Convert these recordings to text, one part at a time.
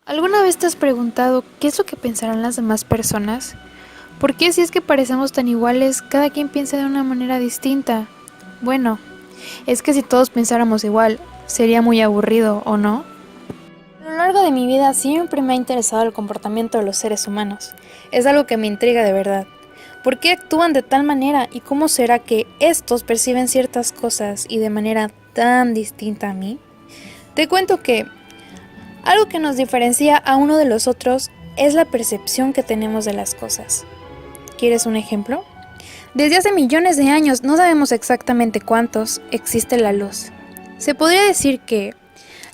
¿Alguna vez te has preguntado qué es lo que pensarán las demás personas? ¿Por qué si es que parecemos tan iguales, cada quien piensa de una manera distinta? Bueno, es que si todos pensáramos igual, sería muy aburrido, ¿o no? A lo largo de mi vida siempre me ha interesado el comportamiento de los seres humanos. Es algo que me intriga de verdad. ¿Por qué actúan de tal manera y cómo será que estos perciben ciertas cosas y de manera tan distinta a mí? Te cuento que algo que nos diferencia a uno de los otros es la percepción que tenemos de las cosas. ¿Quieres un ejemplo? Desde hace millones de años, no sabemos exactamente cuántos, existe la luz. Se podría decir que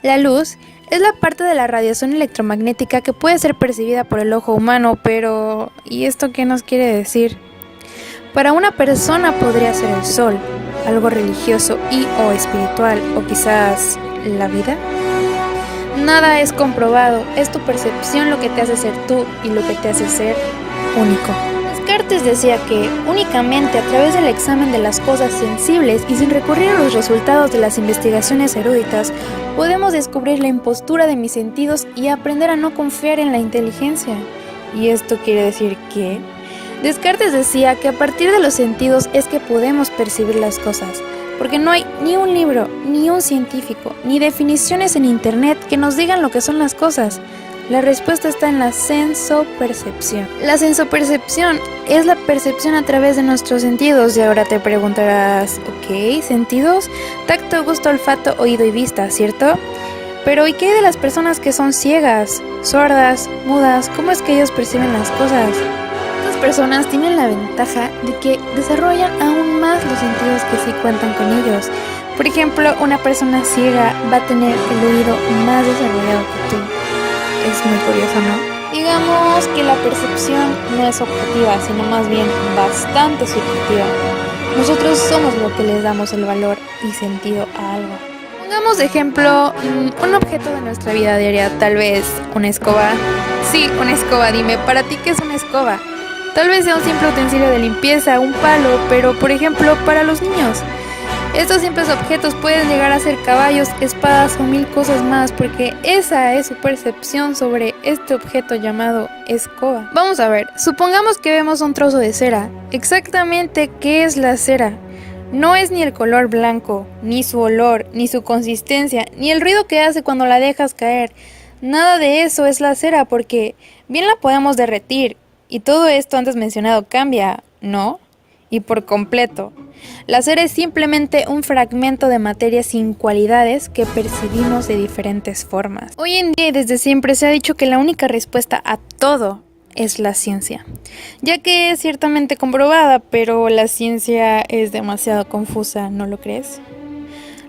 la luz es la parte de la radiación electromagnética que puede ser percibida por el ojo humano, pero ¿y esto qué nos quiere decir? Para una persona podría ser el sol, algo religioso y o espiritual, o quizás la vida. Nada es comprobado, es tu percepción lo que te hace ser tú y lo que te hace ser único. Descartes decía que únicamente a través del examen de las cosas sensibles y sin recurrir a los resultados de las investigaciones eruditas, podemos descubrir la impostura de mis sentidos y aprender a no confiar en la inteligencia. ¿Y esto quiere decir qué? Descartes decía que a partir de los sentidos es que podemos percibir las cosas, porque no hay ni un libro, ni un científico, ni definiciones en internet que nos digan lo que son las cosas. La respuesta está en la sensopercepción. La sensopercepción es la percepción a través de nuestros sentidos. Y ahora te preguntarás, ¿ok? ¿Sentidos? Tacto, gusto, olfato, oído y vista, ¿cierto? Pero ¿y qué hay de las personas que son ciegas, sordas, mudas? ¿Cómo es que ellos perciben las cosas? Estas personas tienen la ventaja de que desarrollan aún más los sentidos que sí cuentan con ellos. Por ejemplo, una persona ciega va a tener el oído más desarrollado que tú. Es muy curioso, ¿no? Digamos que la percepción no es objetiva, sino más bien bastante subjetiva. Nosotros somos lo que les damos el valor y sentido a algo. Pongamos de ejemplo un objeto de nuestra vida diaria, tal vez una escoba. Sí, una escoba, dime, ¿para ti qué es una escoba? Tal vez sea un simple utensilio de limpieza, un palo, pero por ejemplo para los niños. Estos simples objetos pueden llegar a ser caballos, espadas o mil cosas más, porque esa es su percepción sobre este objeto llamado escoba. Vamos a ver, supongamos que vemos un trozo de cera. Exactamente, ¿qué es la cera? No es ni el color blanco, ni su olor, ni su consistencia, ni el ruido que hace cuando la dejas caer. Nada de eso es la cera, porque bien la podemos derretir, y todo esto antes mencionado cambia, ¿no? Y por completo. La cera es simplemente un fragmento de materia sin cualidades que percibimos de diferentes formas. Hoy en día y desde siempre se ha dicho que la única respuesta a todo es la ciencia, ya que es ciertamente comprobada, pero la ciencia es demasiado confusa, ¿no lo crees?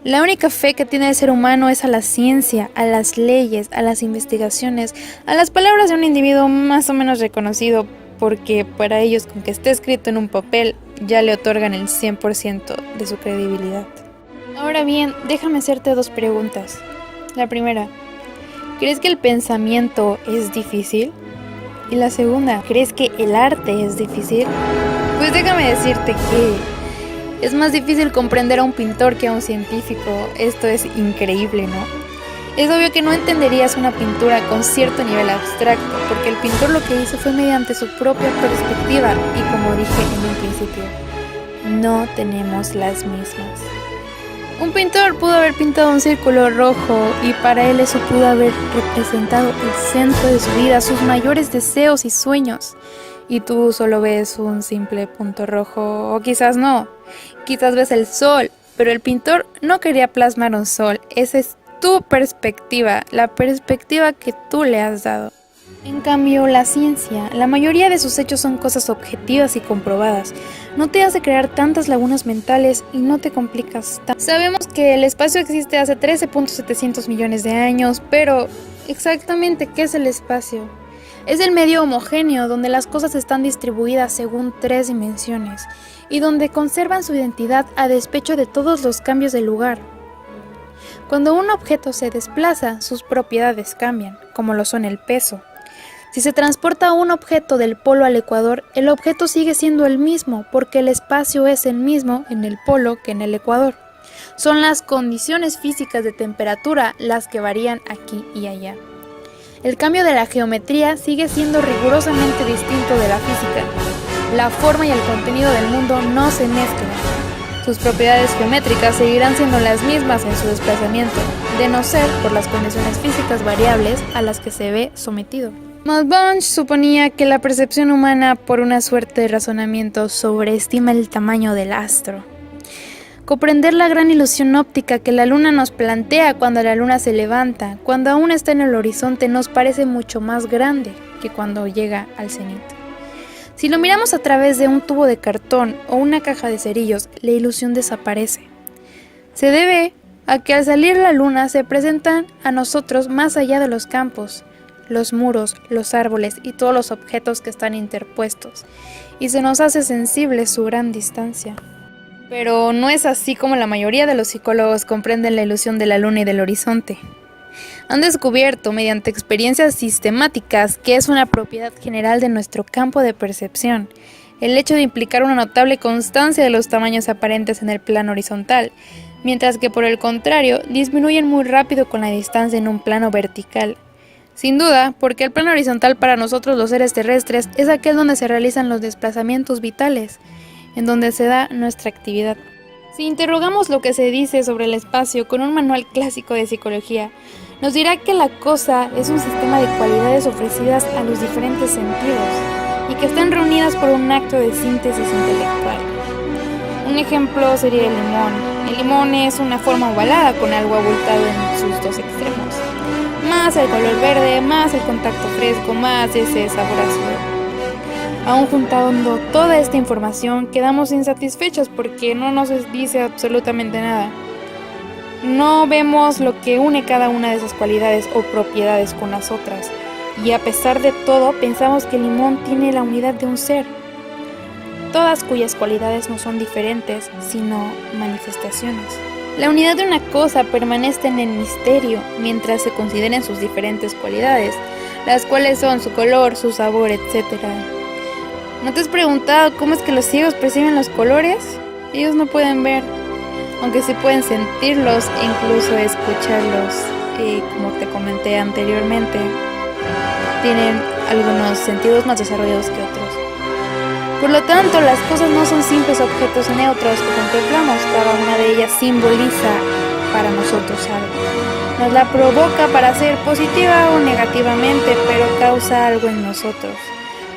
La única fe que tiene el ser humano es a la ciencia, a las leyes, a las investigaciones, a las palabras de un individuo más o menos reconocido, porque para ellos con que esté escrito en un papel ya le otorgan el 100% de su credibilidad. Ahora bien, déjame hacerte dos preguntas. La primera, ¿crees que el pensamiento es difícil? Y la segunda, ¿crees que el arte es difícil? Pues déjame decirte que es más difícil comprender a un pintor que a un científico. Esto es increíble, ¿no? Es obvio que no entenderías una pintura con cierto nivel abstracto, porque el pintor lo que hizo fue mediante su propia perspectiva y como dije en un principio, no tenemos las mismas. Un pintor pudo haber pintado un círculo rojo y para él eso pudo haber representado el centro de su vida, sus mayores deseos y sueños. Y tú solo ves un simple punto rojo, o quizás no, quizás ves el sol, pero el pintor no quería plasmar un sol, ese es tu perspectiva, la perspectiva que tú le has dado. En cambio, la ciencia, la mayoría de sus hechos son cosas objetivas y comprobadas. No te hace crear tantas lagunas mentales y no te complicas tanto. Sabemos que el espacio existe hace 13.700 millones de años, pero exactamente, ¿qué es el espacio? Es el medio homogéneo donde las cosas están distribuidas según 3 dimensiones y donde conservan su identidad a despecho de todos los cambios de lugar. Cuando un objeto se desplaza, sus propiedades cambian, como lo son el peso. Si se transporta un objeto del polo al ecuador, el objeto sigue siendo el mismo, porque el espacio es el mismo en el polo que en el ecuador. Son las condiciones físicas de temperatura las que varían aquí y allá. El cambio de la geometría sigue siendo rigurosamente distinto de la física. La forma y el contenido del mundo no se mezclan. Sus propiedades geométricas seguirán siendo las mismas en su desplazamiento, de no ser por las condiciones físicas variables a las que se ve sometido. Malebranche suponía que la percepción humana, por una suerte de razonamiento, sobreestima el tamaño del astro. Comprender la gran ilusión óptica que la luna nos plantea cuando la luna se levanta, cuando aún está en el horizonte, nos parece mucho más grande que cuando llega al cenit. Si lo miramos a través de un tubo de cartón o una caja de cerillos, la ilusión desaparece. Se debe a que al salir la luna se presentan a nosotros más allá de los campos, los muros, los árboles y todos los objetos que están interpuestos, y se nos hace sensible su gran distancia. Pero no es así como la mayoría de los psicólogos comprenden la ilusión de la luna y del horizonte. Han descubierto, mediante experiencias sistemáticas, que es una propiedad general de nuestro campo de percepción, el hecho de implicar una notable constancia de los tamaños aparentes en el plano horizontal, mientras que por el contrario, disminuyen muy rápido con la distancia en un plano vertical. Sin duda, porque el plano horizontal para nosotros los seres terrestres es aquel donde se realizan los desplazamientos vitales, en donde se da nuestra actividad. Si interrogamos lo que se dice sobre el espacio con un manual clásico de psicología, nos dirá que la cosa es un sistema de cualidades ofrecidas a los diferentes sentidos y que están reunidas por un acto de síntesis intelectual. Un ejemplo sería el limón. El limón es una forma ovalada con algo abultado en sus dos extremos, más el color verde, más el contacto fresco, más ese sabor ácido. Aún juntando toda esta información, quedamos insatisfechos porque no nos dice absolutamente nada. No vemos lo que une cada una de esas cualidades o propiedades con las otras, y a pesar de todo, pensamos que el limón tiene la unidad de un ser, todas cuyas cualidades no son diferentes, sino manifestaciones. La unidad de una cosa permanece en el misterio mientras se consideren sus diferentes cualidades, las cuales son su color, su sabor, etc. ¿No te has preguntado cómo es que los ciegos perciben los colores? Ellos no pueden ver, aunque sí pueden sentirlos e incluso escucharlos. Como te comenté anteriormente, tienen algunos sentidos más desarrollados que otros. Por lo tanto, las cosas no son simples objetos neutros que contemplamos, cada una de ellas simboliza para nosotros algo. Nos la provoca para ser positiva o negativamente, pero causa algo en nosotros.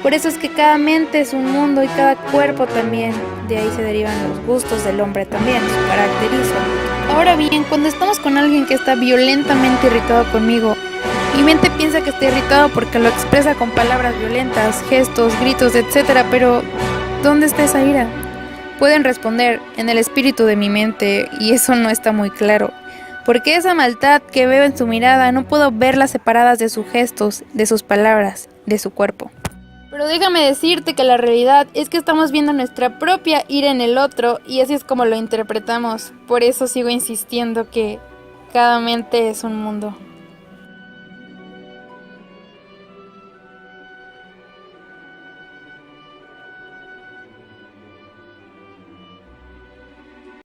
Por eso es que cada mente es un mundo y cada cuerpo también. De ahí se derivan los gustos del hombre también, su caracteriza. Ahora bien, cuando estamos con alguien que está violentamente irritado conmigo, mi mente piensa que está irritado porque lo expresa con palabras violentas, gestos, gritos, etc. Pero, ¿dónde está esa ira? Pueden responder, en el espíritu de mi mente, y eso no está muy claro. Porque esa maldad que veo en su mirada no puedo verlas separadas de sus gestos, de sus palabras, de su cuerpo. Pero déjame decirte que la realidad es que estamos viendo nuestra propia ira en el otro y así es como lo interpretamos. Por eso sigo insistiendo que cada mente es un mundo.